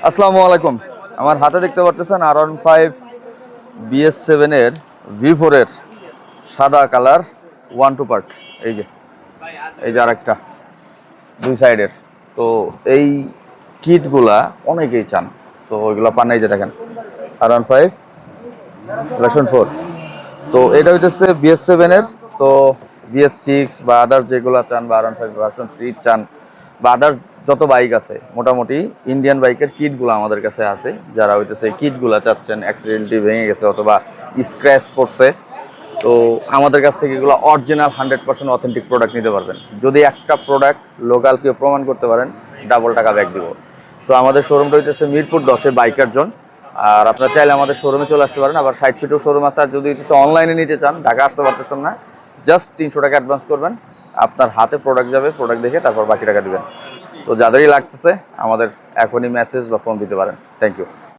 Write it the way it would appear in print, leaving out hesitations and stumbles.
আসসালামু আলাইকুম। আমার হাতে দেখতে পাচ্ছেন R15 BS7 এর V4 এর সাদা কালার 1-2 পার্ট। এই যে আরেকটা দুই সাইডের। তো এই কিটগুলা অনেকেই চান, সো ওইগুলো পান। এই যে দেখেন R15 ভার্সন 4। তো এটা হইতেছে BS7 এর। তো BS6 বা আদার যেগুলো চান, বা R15 ভার্সন 3 চান, বা আদার যত বাইক আছে মোটামুটি ইন্ডিয়ান বাইকের কিটগুলো আমাদের কাছে আছে। যারা হইতেছে এই কিটগুলো চাচ্ছেন, অ্যাক্সিডেন্টলি ভেঙে গেছে অথবা স্ক্র্যাচ পড়ছে, তো আমাদের কাছ থেকে এগুলো অরিজিনাল 100% অথেন্টিক প্রোডাক্ট নিতে পারবেন। যদি একটা প্রোডাক্ট লোকাল কেউ প্রমাণ করতে পারেন, ডাবল টাকা ব্যাক দিব। সো আমাদের শোরুমটা হইতেছে মিরপুর 10-এ বাইকার জোন। আর আপনারা চাইলে আমাদের শোরুমে চলে আসতে পারেন। আবার 60 ফিটও শোরুম আছে। আর যদি হচ্ছে অনলাইনে নিতে চান, ঢাকা আসতে পারতেছেন না, জাস্ট 300 টাকা অ্যাডভান্স করবেন, আপনার হাতে প্রোডাক্ট যাবে, প্রোডাক্ট দেখে তারপর বাকি টাকা দিবেন। তো যাদেরই লাগতেছে আমাদের এখনই মেসেজ বা ফোন দিতে পারেন। Thank you.